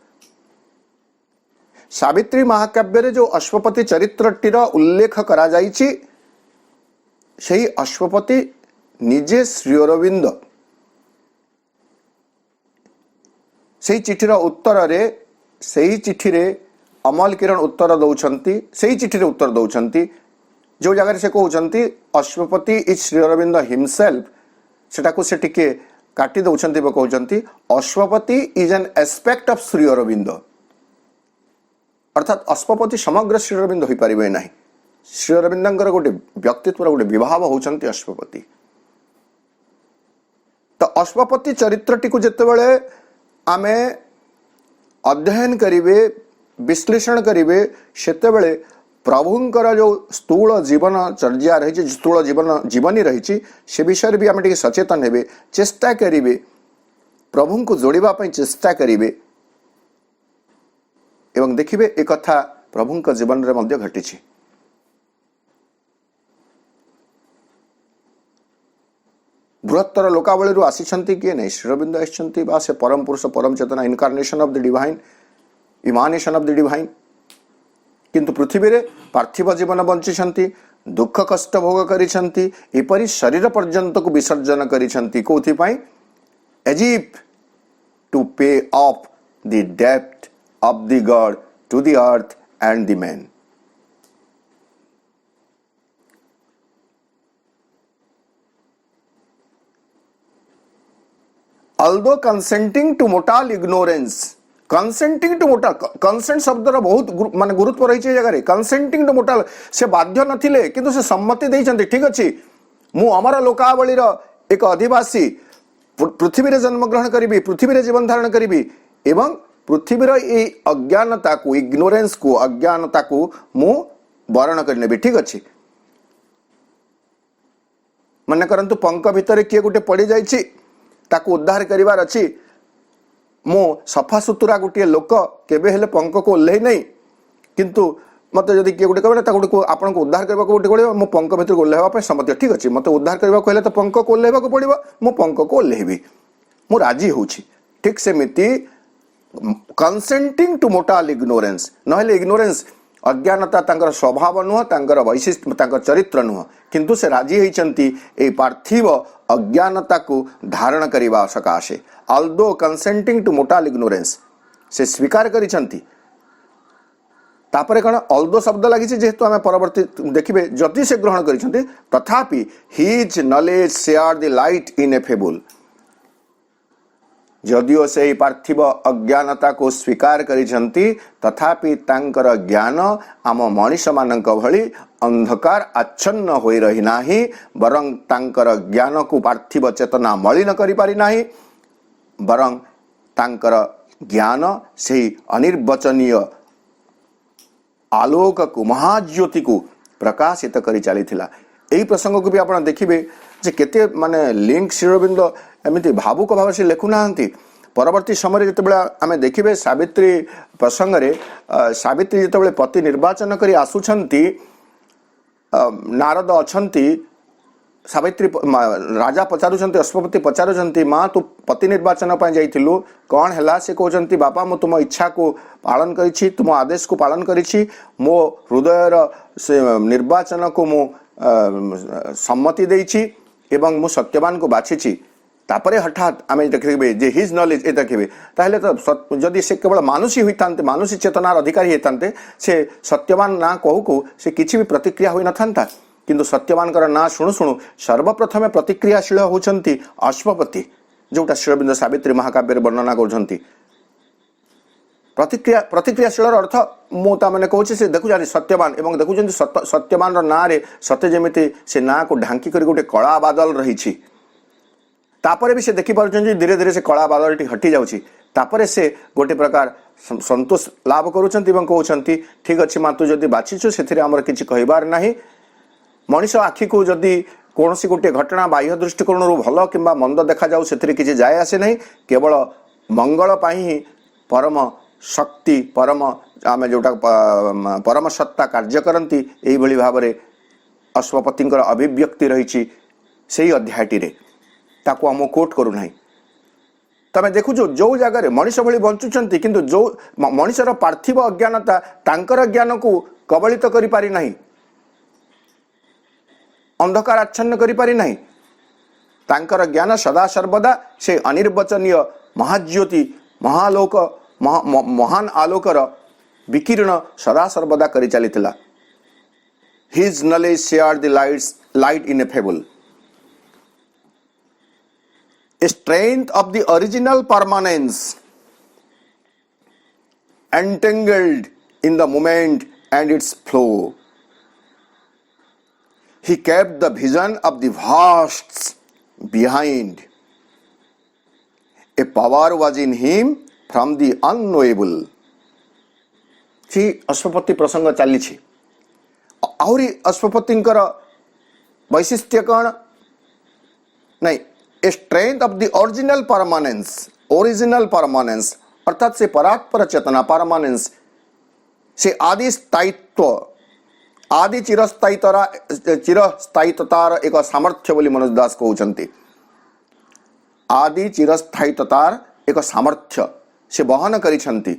Savitri महाकाव्य रे जो अश्वपति चरित्रटीर उल्लेख करा जाइछि सेही अश्वपति निजे श्री अरविंद। सेही चिठीर उत्तर रे सेही चिठी रे अमल किरण उत्तर दौरान से चिठी उत्तर दौरान जो जगह से कहते अश्वपति इज श्री अरविंद हिमसेल्फ सेटा को से टिके काटी दौरान कहते Aswapati is an aspect of Sri Aurobindo अर्थात अश्वपति समग्र श्री अरविंद हो पारे ना श्री अरविंदर गोटे व्यक्तित्व गोटे विभाव होती अश्वपति। तो अश्वपति चरित्रटी को जितेबाला आमे अध्ययन करिवे विश्लेषण करेंगे सेतेबेले प्रभुंकर जो स्थूल जीवन चर्या रही स्थूल जीवनी रही से विषय भी आम सचेतन हे चेष्टा करेंगे प्रभु को जोड़ापी चेष्टा करेंगे एवं देखिए एक कथा प्रभु जीवन में मध्य घटी। बृहत्तर लोकावली आसी किए नहीं श्री अरविंद आसी से परम पुरुष परम चेतना incarnation of the divine emanation of the divine किंतु पृथ्वी रे पार्थिव जीवन बंची दुख कष्ट भोग करी शरीर पर्यंत को विसर्जन करी कौथिपाई as if to pay off the डेप्थ of the God to the earth and the man. Although consenting to mortal ignorance, consenting to mortal, consent शब्द बहुत माने गुरुत्व रही जगह consenting to mortal से बाध्य नथिले किंतु से सम्मति देइछन्ते ठीक अछि मु अमर लोकावली एक अधिवासी पृथ्वी रे जन्म ग्रहण करिबी पृथ्वी रे जीवन धारण करिबी एवं पृथ्वी रे ए अज्ञानता को इग्नोरेंस को अज्ञानता को मु वरण कर नेबी ठीक अछि। मन करंतु पंक भितर किए गुटे पड़ी जाइछि ताकू उद्धार करिवार अछि मो सफा सुतुरा गोटे लोक केबे हेले पंक को ओल्लै नहीं किंतु मते जदि किए गोटे कहबे ताकू को आपन को उद्धार करबा को गोटे पड़िबो मो पंक भितर ओल्लैबा पे सम्मति ठीक अछि मते उद्धार करबा को हेले तो पंक को ओल्लैबा को पड़िबो मो पंक को ओल्लैबी मो राजी होछि ठीक सेमिति कंसेंटिंग टू मोर्टल इग्नोरेंस नहले इग्नोरेंस अज्ञानता तांकर स्वभाव नुह तांकर वैशिष्ट्य तांकर चरित्र नुह किंतु से राजी होइचंती ए पार्थिव अज्ञानता को धारण करिवा सकाशे although consenting to mortal ignorance से स्वीकार करिसंती तापरे कण ऑल्दो शब्द लागि जेहेतु आमे परवर्ती देखिबे जति से ग्रहण करिसंती तथापि his knowledge share the light ineffable जदियो से पार्थिव अज्ञानता को स्वीकार करिसंती तथापि तांकर ज्ञान आम मनीष मानक भली अंधकार आच्छन्न होई रही नाही बरं तांकर ज्ञान को पार्थिव चेतना मलिन करि पारि नाही बरं तांकर ज्ञान से अनिर्वचनीय आलोक को महाज्योति को प्रकाशित करि चलीथिला। एही प्रसंग को भी आपण देखिबे जे केते माने लिंक श्री अरविंद एमिति भावुक भाव से लेखु नाहंती परवर्ती समय जितेबाला आमे देखिबे सावित्री प्रसंग रे सावित्री जितेबाला पति निर्वाचन करी आसुछंती नारद अछंती सावित्री राजा पचारुछंती अश्वपति पचारुछंती मां तू पति निर्वाचन पय जाइथिलु कोन हला से कहउछंती बापा मो तुम इच्छा को पालन करिछि तुम आदेश को पालन करिछि मो हृदयर से निर्वाचन को मो सम्मति देइछि एवं मो सत्यवान को बाछिछि तापरे हठात आमे देखिबे जे हिज नॉलेज ए देखिबे ताहले तो जदि से केवल मानुषी होइतांते मानुषी चेतनार अधिकारी होइतांते से सत्यवान ना कहू को से किछि भी प्रतिक्रिया होई नथांता किंतु सत्यवान कर ना शुणु शुणु सर्वप्रथम प्रतिक्रियाशील होचंती अश्वपति जोटा श्री अरविंद सावित्री महाकाव्य वर्णना करछंती प्रतिक्रियाशील अर्थ मु ता माने कहूछि से देखु जानी सत्यवान एवं देखु जंती सत्यवान रो ना रे सत्य जेमिति से ना को ढांकी करी गोटे कला बादल रहिछि तापरे भी से देखि पारुछन धीरे धीरे से कला बादल टी हटी जाउछि तापरे से गोटे प्रकार संतोष लाभ करूछंती एवं कहउछंती ठीक अछि मा तू जदी बाछिछु सेथिरे हमर किछि कहिबार नाही मनीष आखि को जदी कोनोसी गोटे घटना बाह्य दृष्टिकोण रु भलो किंबा मंद देखा जाउ सेथिरे किछि जाय आसे नहीं केवल मंगल पाई ही परम शक्ति परम आमे जोटा परम सत्ता कार्य करंती एही भली भाबरे अश्वपतिंकर अभिव्यक्ति रहिछि सेही अध्यायटी रे ताको हम कोट करू नाही तमे देखु जो जगह रे मनीष भली बंचुचंती किंतु जो मनीषर पार्थिव अज्ञानता तांकर ज्ञान को कबलित करि पारि नाही अंधकार आच्छन्न करि पारि नाही तांकर ज्ञान सदा सर्वदा से अनिर्वचनीय महाज्योति महालोक महान आलोकर विकिरण सदा सर्वदा करि चलीथिला his knowledge share the light ineffable strength of the original permanence entangled in the moment and its flow. He kept the vision of the vasts behind. A power was in him from the unknowable. सी अश्वपति प्रसंग चली आहरी अश्वपतिंकर वैशिष्ट्य कौन नहीं a strength of the original permanence अर्थात से परात्पर चेतना permanence से आदि स्थायित्व आदि चिरस्थायितार एक सामर्थ्य बोली मनोज दास कहते। आदि चिरस्थायितार एक सामर्थ्य से बहन करिछंती,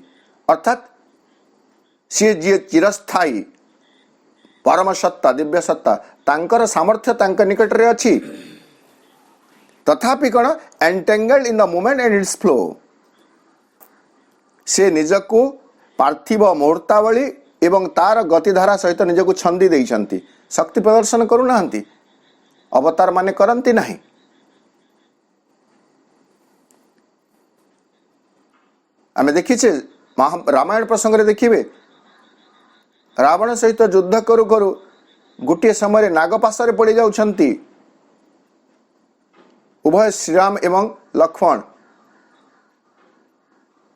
अर्थात सी जी चिरस्थायी परम सत्ता दिव्य सत्ता तांकर सामर्थ्य तांक निकट रे अछि, तथापि कण entangled in the moment and it's flow. से निजको पार्थिव मुहूर्तावली एवं तार गतिधारा सहित निजको छंदी देइछंती, शक्ति प्रदर्शन करू नाहंती, अवतार माने करंती नहीं। आमे देखिछे रामायण प्रसंग रे देखिबे, रावण सहित युद्ध करू करू गोटे समय नागपाशरे पड़ जाउछंती उभय श्रीराम एवं लक्ष्मण।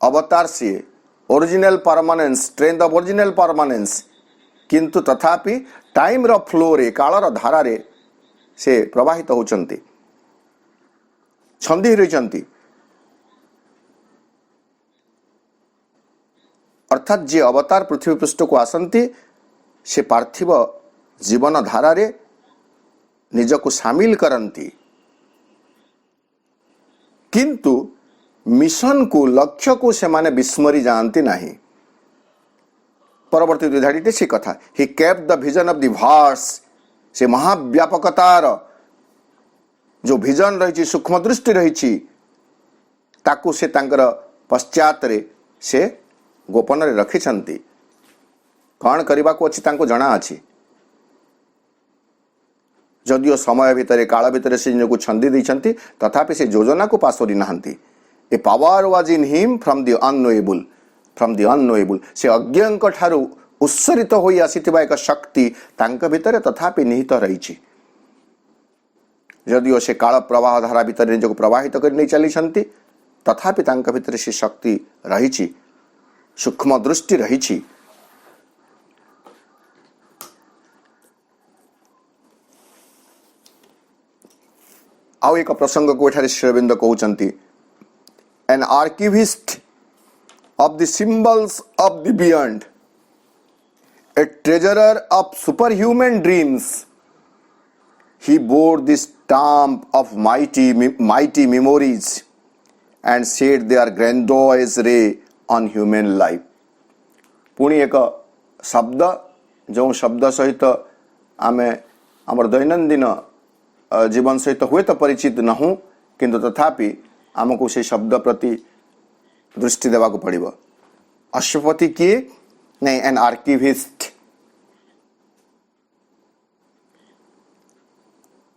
अवतार सी original permanence, strength of original permanence, किंतु तथापि टाइम रो फ्लो रे कालर धारा रे से प्रवाहित होचंती, छंदी रहिचंती। अर्थात जे अवतार पृथ्वी पृष्ठ को आसंती से पार्थिव जीवन धारा रे निजको शामिल करंती, किंतु मिशन को लक्ष्य को से माने विस्मरी जानती नहीं। परवर्ती द्विधाड़ीटे से कथा, he kept the vision of the wars, से महाव्यापकतार जो विजन रही सूक्ष्म दृष्टि रही ताकू से तांकर पश्चात रे से गोपन रे रखिछंती। कौन करने को अच्छी तांको जना अच्छी, जदियो समय भितर काल भितर से निजको छंदी देइछंती, तथापि से योजना को पासोरी नाहंती। A power was in him from the unknowable, से अज्ञांक ठारू उत्सरित होई आसीथिबा एक शक्ति तांक भितर तथापि निहित रहिछि। जदियो से काल प्रवाह धारा भितर निजको प्रवाहित कर नहीं चली, तथापि तांक भितर से शक्ति रहिछि, सूक्ष्म दृष्टि रहिछि। आउ एक प्रसंग को एठारे श्री अरविंद कहउचंती, an archivist of the symbols of the beyond, a treasurer of superhuman dreams, he bore the stamp of mighty memories and shed their grandiose ray on human life। पुणी एक शब्द जो शब्द सहित आमे आमर दैनंदिन जीवन सहित हुए तो परिचित नहूँ, किंतु तथापि आमको से शब्द प्रति दृष्टि देवा को पड़िबो। अश्वपति किए नहीं, एन आर्किविस्ट।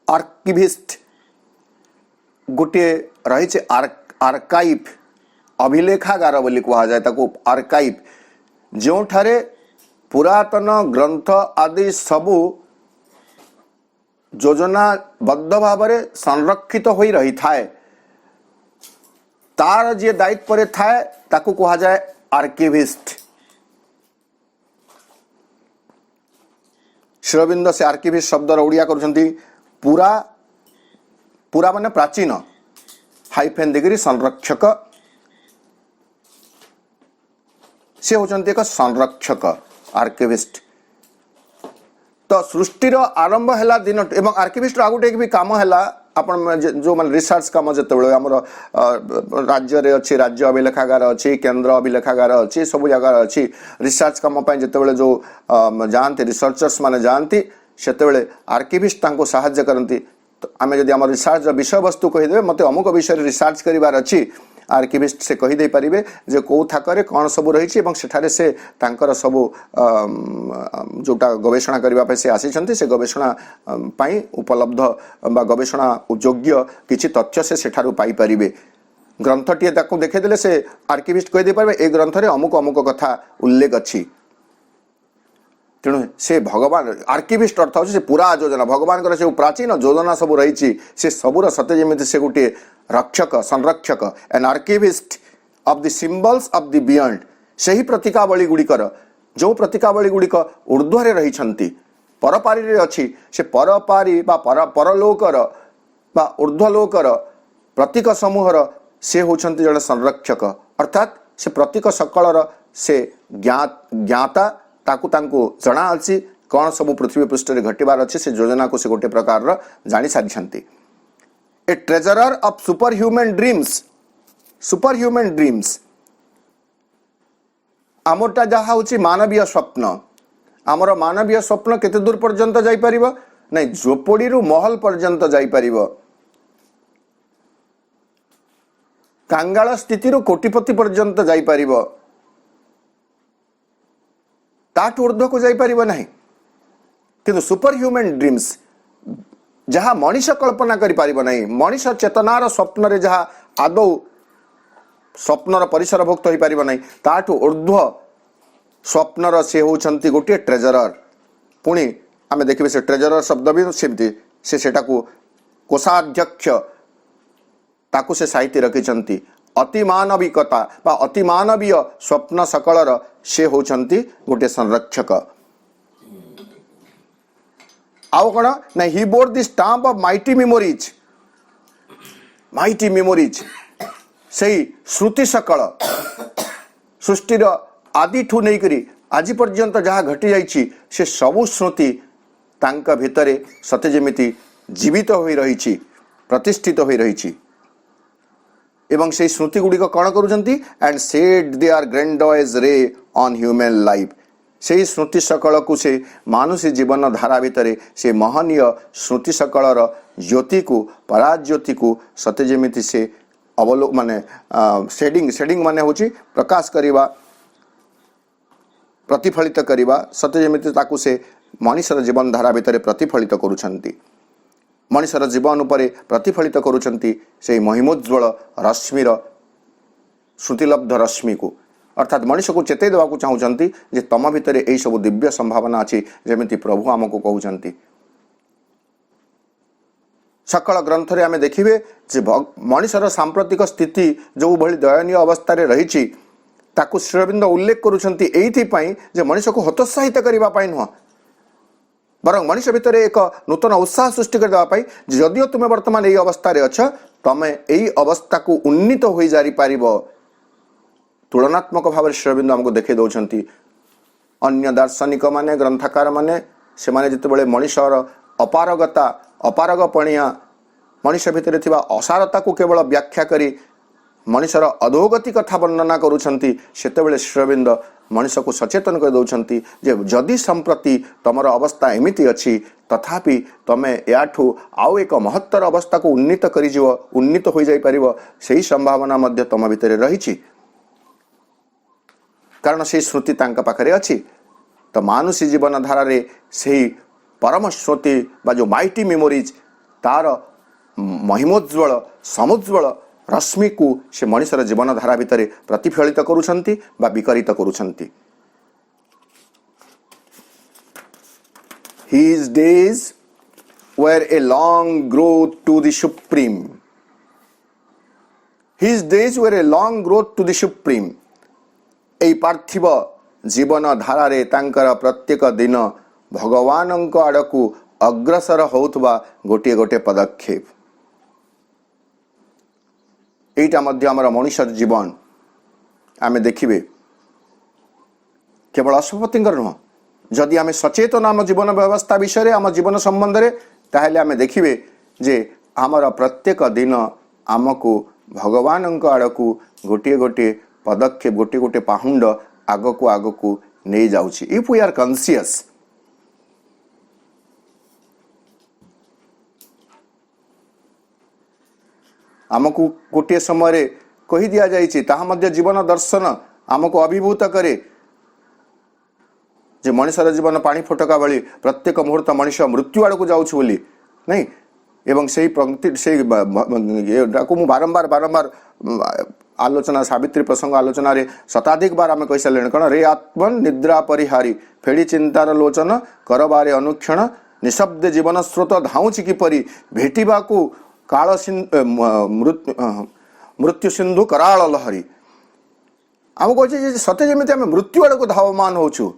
आर्किविस्ट गोटे रही आर्काइव, अभिलेखागार बोली कहा जाए ताको आर्काइव, जो ठारे पुरातन ग्रंथ आदि सबू योजनाबद्ध भाव में संरक्षित हो रही थाए, तार जे दायित्व रे थाए ताको कहा जाए आर्किविस्ट। श्री अरविंद से आर्किविस्ट शब्द ओडिया करुछंती पूरा, पूरा माने प्राचीन, हाइफेन डिग्री संरक्षक, से होचंती एक संरक्षक आर्किविस्ट। तो सृष्टिर आरंभ हैला दिन एवं आर्किविस्ट आगुटे भी काम हैला आपण जो मान रिसर्च काम जतबेले हमर राज्य रे अछि, राज्य अभिलेखागार अछि, केंद्र अभिलेखागार अछि, सब जगह अछि रिसर्च काम पय जतबेले जो जानते रिसर्चर्स माने जानती सेतबेले आर्किविस्ट तांको सहाय्य करंती। तो आमे जदि हमर रिसर्च विषय वस्तु कहि देबे मते अमुक विषय रिसर्च करिवार अछि, आर्किविस्ट से कहि दे परिबे जे को थाकरे कोन सब रहिछि एवं सेठारे से तांकर सब जोटा गवेषणा करबा पे से आसी से गवेषणा पाई उपलब्ध बा गवेषणा योग्य किछि तथ्य से सेठारु पाई परिबे। ग्रंथटिए ताको देखे देले से आर्किविस्ट कहि दे परिबे ए ग्रंथ रे अमुक अमुक कथा उल्लेख अछि। तेणु से भगवान आर्किविस्ट अर्थ होछि से पूरा योजना भगवान कर से प्राचीन योजना सब रही से सबुर सत्य जमिति से गोटे रक्षक संरक्षक, an archivist of the symbols of the beyond, सही प्रतीकावली गुड़िकर जो प्रतीकावली गुड़िक ऊर्ध्वरे रही परपारी रे अछि, से परपारी बा परलोकर बा ऊर्ध्वलोकर प्रतीक समूहर से होछंती जड़े संरक्षक, अर्थात से प्रतीक सकलर से ज्ञाता ताकू तांको जना अछि कौन सब पृथ्वी पृष्ठ रे घटिबार अछि से योजना को से गोटे प्रकार रो जानि सारिछंती। A treasurer of super human dreams आमरटा जहा होची मानवीय स्वप्न आमर मानवीय स्वप्न केते दूर पर्यंत जाई परिबो नहीं झोपड़ी रु महल पर्यंत जाई परिबो कांगाल स्थिति रु कोटिपति पर्यंत जाई परिबो ताठ ऊर्ध्व को जाई परिबो नहीं किंतु सुपर ह्यूमन ड्रीम्स जहाँ मनीष कल्पना करि परिबो नहीं मनीष चेतनार स्वप्न रे जहाँ आदौ स्वप्नर परिसर भुक्त होई परिबो नहीं ताठ ऊर्ध्व स्वप्नर से होचंती गोटे ट्रेजरर पुणी आमे देखिबे से ट्रेजरर शब्द भी सेमती से सेटा को कोषाध्यक्ष ताकू से साहित्य रखिछंती अति मानविकता बा अति मानवीय स्वप्न सकलर से होचंती गोटे संरक्षक आउ कौन ना he bore the stamp of mighty memories से श्रुति सकल सृष्टिर आदि ठू नहीं करी आज पर्यंत जहाँ घटी जाइछि से सबु स्मृति तांका भितरे सते जेमिति जीवित होई रहिछि प्रतिष्ठित होई रहिछि एवं से स्मृति गुड़िक कौन करुछंती एंड सेड दे आर ग्रैंडोइज रे ऑन ह्यूमन लाइफ से स्मृति सकल को से मानुषी जीवन धारा भितरे से महनीय स्मृति सकलर ज्योति को पराज्योति को सते जेमिति से अवलोक माने शेडिंग माने होची प्रकाश करिवा प्रतिफलित करिवा सते जेमिति ताकू से मनुष्यर जीवन धारा भितरे प्रतिफलित करुछंती मनुष्यर जीवन उपरे प्रतिफलित करुछंती से महिमोज्वल रश्मिर श्रुतिलब्ध रश्मि को अर्थात मनुष्य को चेतई देवा चाहूँगी जे तम भितरे यही सब दिव्य संभावना अच्छी जमी प्रभु आमको कहते सकल ग्रंथ रे आमे देखिबे जे मनुष्यर सांप्रतिक स्थिति जो भली दयनीय अवस्था रे रहिछि ताकू श्री अरविंद उल्लेख करुछंती एइथि पई जे मनुष्य को हतोत्साहित करिबा पई नुह बरं मनुष्य भितर एक नूतन उत्साह सृष्टि कर देवाई जदिओ तुम्हें वर्तमान यही अवस्था रे अछ तमे यही अवस्था को उन्नीत हो जारी पारिबो तुलनात्मक भाव श्री अरविंद आमको देखे दौरान अन्य दार्शनिक माने ग्रंथकार माने से माने जितेबाला मनुष्यर अपारगता अपारगपणिया मनुष्य भितर थिबा असारता को केवल व्याख्या करी मनुष्यर अधोगति कथा वर्णना करुछंती सेतेबेले श्री अरविंद मनुष्य को सचेतन कर दौरान जे जदि संप्रति तमर अवस्था एमिति अच्छी तथापि तमे याठू आउ एक महत्तर अवस्था को उन्नीत करिजिवो उन्नीत हो जाई परिबो सेही संभावना मध्य तम भितर रहिछि कारण से स्मृति तांका पाखरे अच्छी तो मानुषी जीवन धारा रे से परम स्मृति बा जो माइटी मेमोरीज तार महिमोज्वल समुज्वल रश्मि को से मनुष्यर जीवन धारा भितर प्रतिफलित करुछंती बा विकरित करुछंती His days were a long growth to the supreme. His days were a long growth to the supreme. এই पार्थिव जीवन धारा रे तांकर प्रत्येक दिन भगवान आड़कू अग्रसर होउथबा गोटे गोटे पदक्षेप एटा मध्य आमर मनुष्य जीवन आमे देखिबे केवल अशुभति नुह जदि आमे सचेतन आम जीवन व्यवस्था विषय आम जीवन संबंध रे ताहेले आमे देखिबे जे आमर प्रत्येक दिन आमको भगवान आड़कू गोटे गोटे पदक्षेप गोटे गोटे पाहुंड आगको नहीं जाउछि इफ वी आर कॉन्शियस आमको गोटे समय कही दिया जाइछि ताहा मध्य जीवन दर्शन आमको अभिभूत करे जे मनुष्यर जीवन पानी फटका भली प्रत्येक मुहूर्त मनुष्य मृत्यु आड़ को जाउछि बोली नहीं एवं से पंक्ति से मु बारंबार आलोचना सावित्री प्रसंग आलोचना रे शताधिक बार आम कही सारे कौन रे आत्मन निद्रा परिहारी फेड़ी चिंतार लोचन करबारे अनुक्षण निशब्द जीवन स्रोत धाउछि किपरि भेटिबा को काल मृत्यु सिंधु कराल लहरी आम कहे सत्य जमी आम मृत्यु आड़ को धावमान होचु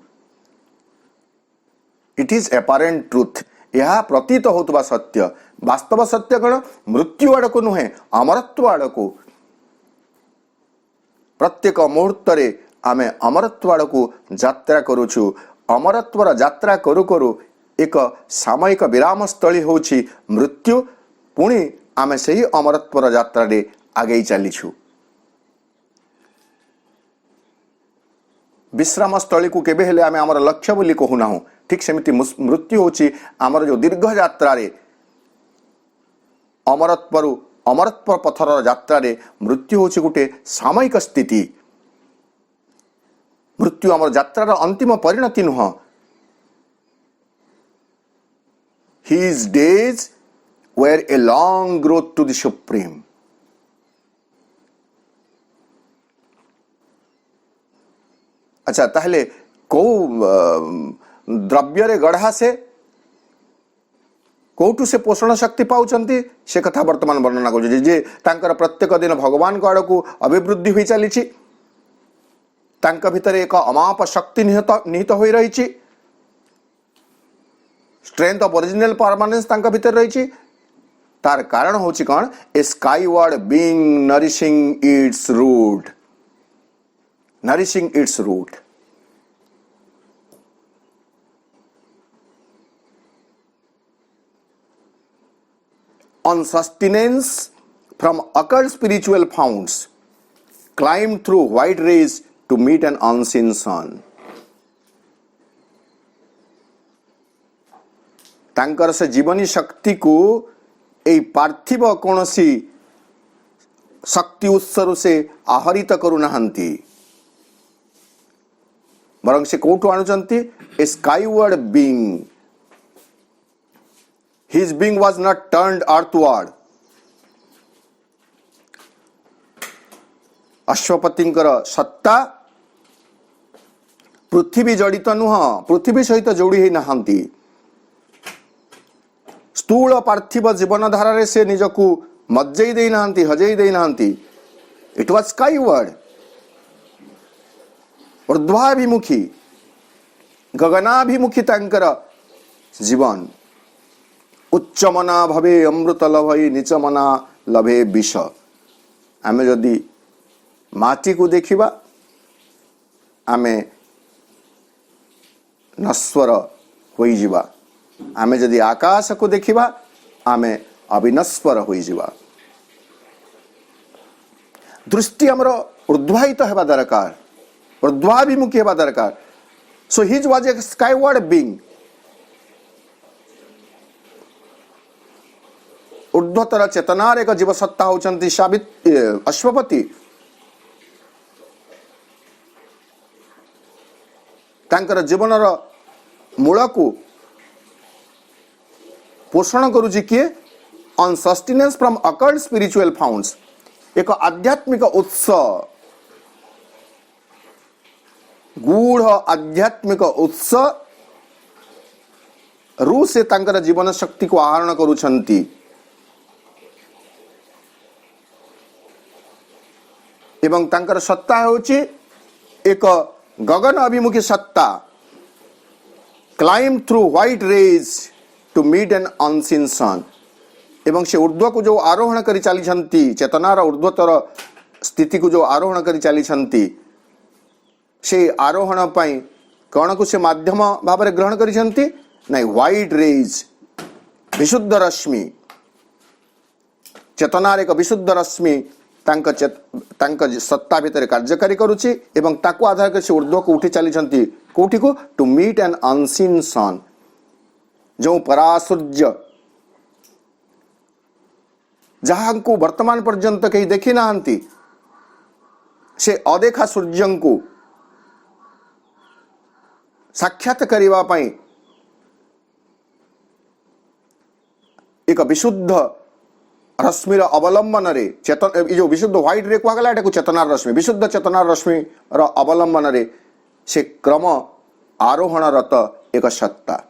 इट इज एपारेंट ट्रुथ यह प्रतीत होतबा सत्य वास्तव सत्य कौन मृत्यु आड़ को नुहे अमरत्व आड़ को प्रत्येक मुहूर्त आमे अमरत्व आड़कू यात्रा करुछु। अमरत्वर यात्रा करू करू एक सामयिक विराम स्थली होछि मृत्यु। पुणी आमे सही अमरत्वर यात्रा रे आगे चलीछु। विश्राम स्थली को केबे हेले आमे हमर लक्ष्य बोली कहूना हूँ। ठीक सेमिति मृत्यु होछि आमर जो दीर्घ यात्रा रे अमरत्व पथर यात्रा रे मृत्यु होछि गोटे सामयिक स्थिति। मृत्यु आमर यात्रार अंतिम परिणति नुह। His days were a long growth to the supreme. अच्छा ताहले को द्रव्य रे गढ़ा से कौटू से पोषण शक्ति पाउचंती से कथा वर्तमान वर्णना कर जे तांकर प्रत्येक दिन भगवान को आड़ को अभिवृद्धि हुई चली तांक भितर एक अमाप शक्ति निहित हो रही। स्ट्रेंथ ऑफ ओरिजिनल परमानेंस तांक भितर रही। तार कारण होची कौन a skyward being nourishing its root on sustenance from occult spiritual founts climbed through wide rays to meet an unseen sun. तांकर से जीवनी शक्ति को ए पार्थिव कौनसी शक्ति उत्सर से आहरित करू नाहंती बरं से कोठु आणुचंती a skyward being. His being was not turned earthward. अश्वपतिंकर सत्ता पृथ्वी जड़ित नुह। पृथ्वी सहित जोड़ी ही नहांती। स्थूल पार्थिव जीवन धारा रे से निजकू मज्जई दे नहांती हजई दे नहांती। इट वाज स्काईवर्ड ऊर्ध्वाभिमुखी गगनाभिमुखी तांकर जीवन। उच्चमना भवे अमृत लभई नीचमना लभे विष। आमे जदि माटी को देखिबा आमे नश्वर होई जिबा। आमे जदि आकाश को देखिबा आमे अविनश्वर होई जिबा। दृष्टि हमर ऊर्ध्वायित हेबा दरकार ऊर्ध्वाभिमुखी हेबा दरकार। So his was a skyward being. ऊर्ध्वतर चेतनार एक जीव सत्ता होचंती अश्वपति। तांकर जीवनर मूल को पोषण करुची किए on sustenance from occult spiritual founts. एक आध्यात्मिक उत्स गूढ़ आध्यात्मिक उत्स रु से तांकर जीवन शक्ति को आहरण करुछंती। एवं तांकर सत्ता होची एक गगन अभिमुखी सत्ता। Climb through white rays to meet an unseen sun. एवं से ऊर्ध्व को जो आरोहण करी चली छंती चेतनार ऊर्ध्वतर स्थिति को जो आरोहण करी चली छंती से आरोहण पाई कौन को से माध्यम भाव में ग्रहण करी छंती नहीं व्हाइट रेज विशुद्ध रश्मि। चेतनार एक विशुद्ध रश्मि तांक सत्ता भितर कार्यकारी करुची एवं ताकू आधार कर से ऊर्ध्व को उठी चली छंती कोठी को टू मीट एन अनसीन सन। जो परासूर्य जहां को वर्तमान पर्यंत कहीं देखी नाहंती से अदेखा सूर्य को साक्षात करिवा पाई एक विशुद्ध रश्मिर अवलंबन रे चेतन जो विशुद्ध व्हाइट रे कहला एटा को चेतनार रश्मि विशुद्ध चेतनार रश्मि र अवलंबन रे से क्रम आरोहण रत एक सत्ता।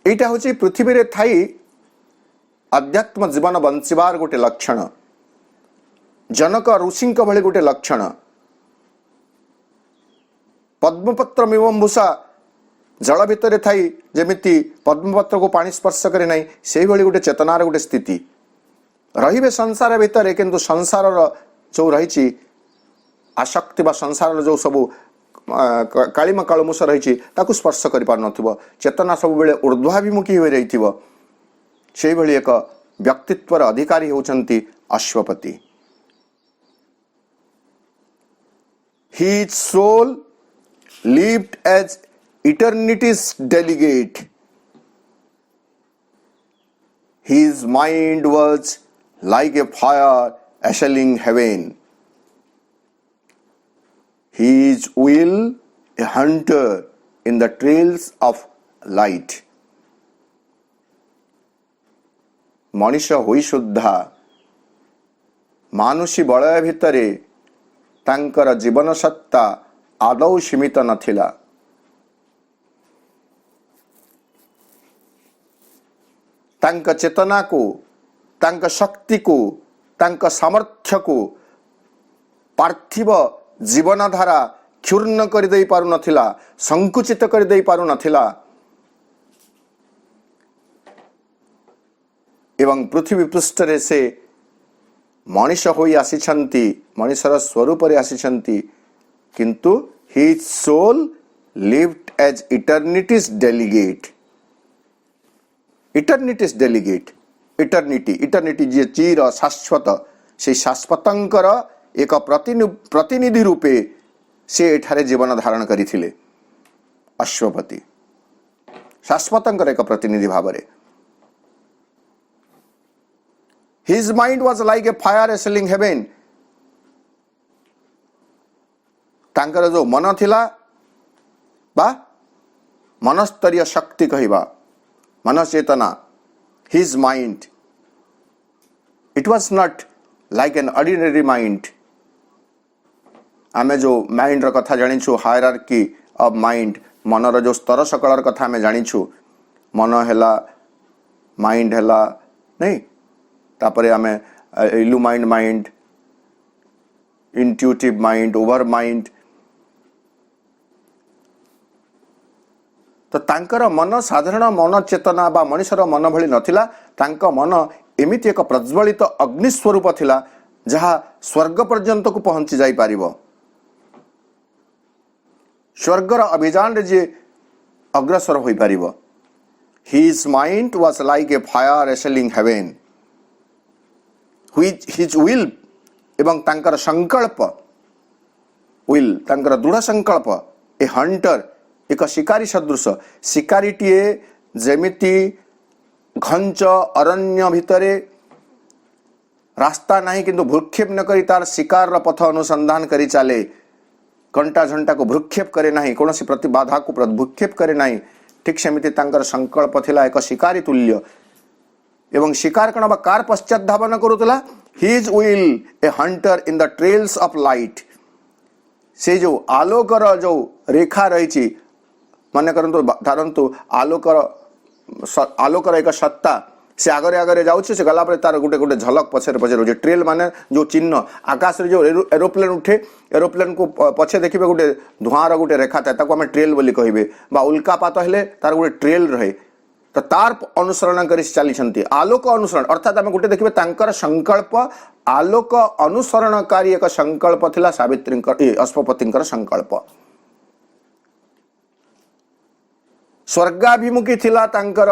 एटा होची पृथ्वी रे थाई अध्यात्म जीवन बंचिबार गोटे लक्षण। जनक ऋषिंक भली गोटे लक्षण। पद्मपत्र मिवंभूषा जल भितर थाई जेमिति पद्मपत्र को पानी स्पर्श करे नहीं से भली गोटे चेतनार गोटे स्थिति रहिबे संसार भितर किंतु संसार जो रही आसक्ति बा संसार जो सब कालीमा कालमुष रही स्पर्श कर पार नथिबो चेतना सब बेले ऊर्ध्वाभिमुखी हो रही से भली एक व्यक्तित्वर अधिकारी होचंती Ashwapati. His soul lived as eternity's delegate. His mind was like a fire assailing heaven. His will a hunter in the trails of light. Manish होई सुद्धा मानुषी बलय भितरे तांकर जीवन सत्ता आदौ सीमित नथिला. तांक चेतना को, तांक शक्ति को, तांक सामर्थ्य को पार्थिव जीवन धारा क्षुर्ण कर दे पारु नथिला, संकुचित कर दे पारु नथिला. एवं पृथ्वी पृष्ठरे से मनीष होई आसिछंती, मनीषर स्वरूप रे आसिछंती, किंतु his soul lived as eternity's delegate. Eternity's delegate, eternity, eternity जे चिर शाश्वत, से शाश्वतंकर एक प्रतिनिधि रूपे से एठारे जीवन धारण करिथिले. अश्वपति शाश्वतंकर एक प्रतिनिधि Bhavre. His mind was like a fire assailing heaven. तांकर जो मन थिला बा मनस्तरीय शक्ति कहिबा, मन चेतना, his mind, it was not like an ordinary mind. आमे जो माइंड र कथा जानिछु, हायरार्की ऑफ माइंड, मनर जो स्तर सकलर कथा आमे जानिछु, मन हैला, माइंड हैला नहीं, तापरे आमे illumined mind, intuitive mind, over mind. तो तांकर मन साधारण मन चेतना बा मनुष्यर मन भली नथिला. तांक मन एमिति एक प्रज्वलित अग्नि स्वरूप थिला जहा स्वर्ग पर्यंत को पहुंची जाई पारिबो. स्वर्गर अभियान रे जे अग्रसर होई पारिबो. His mind was like a fire assailing heaven. His will एवं तांकर संकल्प, विल तांकर दृढ़ संकल्प, ए हंटर एक शिकारी सदृश. शिकारीटीए जेमिति घंच अरण्य भितरे रास्ता नहीं किंतु भ्रूक्षेप न करी तार शिकार पथ अनुसंधान करी चाले, घंटा झंटा को भ्रूक्षेप करे नहीं, कौन सी प्रतिबाधा को भ्रूक्षेप करे नहीं. ठीक सेमिति तांकर संकल्प थिला एक शिकारी तुल्य. एवं शिकार कण बा कार पश्चात धावन करुतला. His will a hunter in the trails of light. से जो आलोकर जो रेखा रही, माने करंतु धारंतु आलोकर एक सत्ता से आगरे आगरे जाउछे, से गला पर तार गुटे गुटे झलक पछे पछे रोजे. ट्रेल माने जो चिन्ह, आकाश रे जो एरोप्लेन उठे, एरोप्लेन को पछे देखिबे गुटे धुआर गुटे रेखा थाए, ताको हमें ट्रेल बोली कहिबे. बा उल्कापात हेले तार गुटे ट्रेल रहे, तो तार अनुसरण करी चली. आलोक अनुसरण अर्थात आम गोटे देखिए तांकर संकल्प आलोक अनुसरणकारी एक संकल्प थिला सावित्री अश्वपतिंकर संकल्प. स्वर्गाभिमुखी थिला तांकर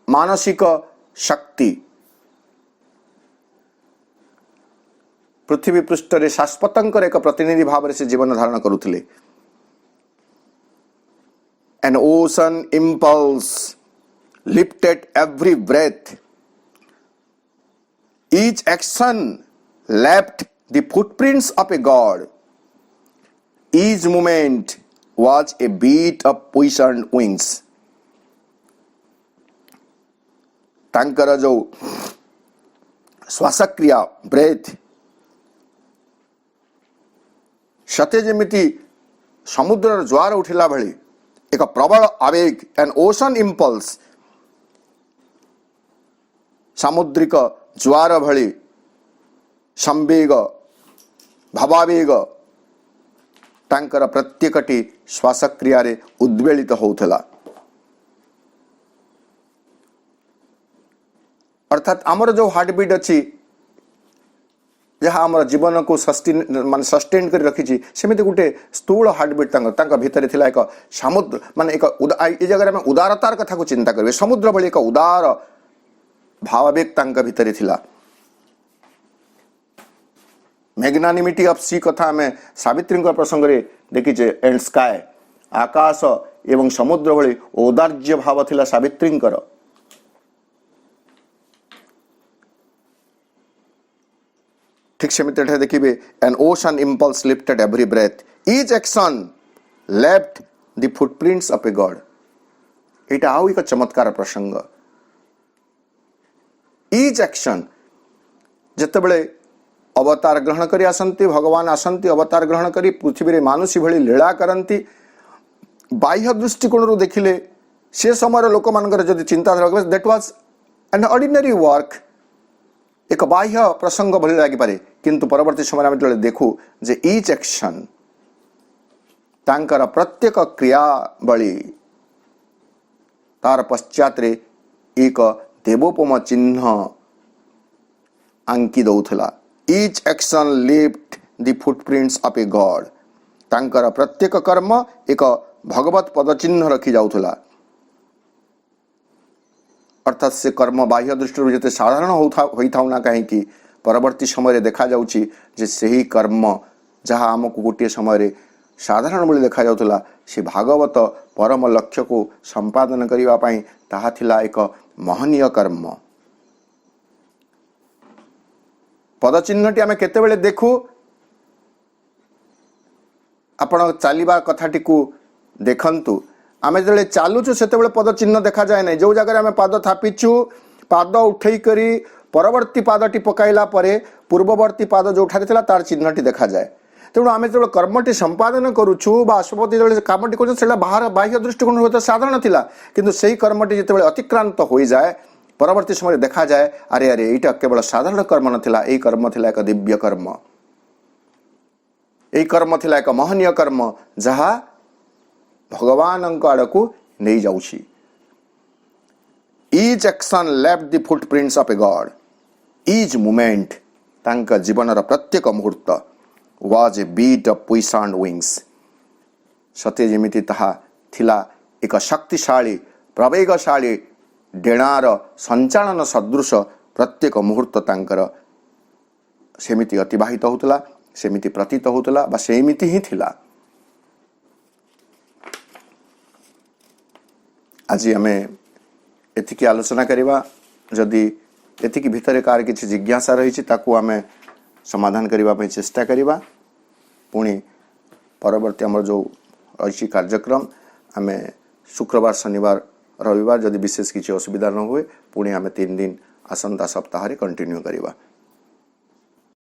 मानसिक शक्ति. पृथ्वी पृष्ठ रे शाश्वतंकर एक प्रतिनिधि भाव से जीवन धारण करुथिले. An ocean impulse lifted every breath. Each action left the footprints of a god. Each movement was a beat of poisoned wings. तांकर जो श्वासक्रिया ब्रेथ सते जेमिति समुद्र ज्वार उठिला भली एक प्रबल आवेग, एन ओशन इम्पल्स, सामुद्रिक ज्वार भली संवेग भावावेग तांकर प्रत्येकटी श्वासक्रिया रे उद्वेलित होउथला. अर्थात आमर जो हार्ट बीट अच्छी जहाँ आम जीवन को मान सस्टेन कर रखी सेमती गोटे स्थूल हार्टबिट भितर थिला एक समुद्र मान एक ये जगह में उदारतार कथा को चिंता करेंगे समुद्र भली एक उदार भावावेग भितर थिला मैग्नानिमिटी ऑफ सी कथा आम सावित्री प्रसंग में देखीचे एंड स्काय आकाश एवं समुद्र भली औदार्य भाव थिला सावित्री ठीक सेमती देखिए an ocean impulse lifted every breath each action left the footprints of a god एटा आउ एक चमत्कार प्रसंग ईच एक्शन जितेबले अवतार ग्रहण करी आसंती भगवान आसंती अवतार ग्रहण करी पृथ्वी रे मानुषी भली लीला करंती बाह्य दृष्टिकोण देखिले से समय लोक मानकर जदि चिंताधारा that was an ordinary work एक बाह्य प्रसंग भली लागिपारे किंतु परवर्ती समय आम जो देखू जे ईच एक्शन तांकर प्रत्येक क्रियावली तार पश्चात रे एक देवोपम चिन्ह आंकी दौथला each action left the footprints of a god तांकर प्रत्येक कर्म एक भगवत पदचिन्ह रखी जाउथला अर्थात से कर्म बाह्य दृष्टि जिते साधारण होता ना कहीं परवर्ती समय देखा जाउची जे सही कर्म जहाँ आमको गोटे समय साधारण बोली देखा जाउथला से भागवत परम लक्ष्य को संपादन करिवा पई ताहा थिला एक महनीय कर्म पदचिन्हटी आम केतेबेले देखू आपण चलवा कथाटी को देखंतु आम जो चलुचु से पदचिन्ह देखा जाए ना जो जगह आम पाद थापिचु पाद उठे करी परवर्ती पादटी पकाइला परे पूर्ववर्ती पाद जो उठार तार चिन्हटी देखा जाए तेणु आम जो कर्मटी संपादन करुचु अश्वपति जो कमटी कर बाहर बाह्य दृष्टिकोण हुए साधारण थिला किंतु सही कर्मटी जिते अतिक्रांत हो जाए परवर्ती समय देखा जाए अरे अरे यहाँ केवल साधारण कर्म नथिला एई कर्म थिला एक दिव्य कर्म एई कर्म थिला एक महनीय कर्म जहाँ भगवान आड़ को नहीं जाउछि each action left the footprints of a god each moment तांका जीवनर प्रत्येक मुहूर्त was a beat of puissant wings सत्य जेमिति ताहा थिला एक शक्तिशाली प्रवेगशाली डेणार संचालन सदृश प्रत्येक मुहूर्त तांकर सेमिति अतिबाहित होतला सेमिति प्रतीत होतला बा सेमिति ही थिला आज आम एतिकी आलोचना करवा जदि एतिकी भितर कार किसी जिज्ञासा रही आम समाधान करने चेष्टा करवा पुणी परवर्ती आम जो रही कार्यक्रम आम शुक्रवार शनिवार रविवार जदि विशेष किसी असुविधा न हुए पुणी आम 3 दिन आसंता सप्ताह कंटिन्यू करवा।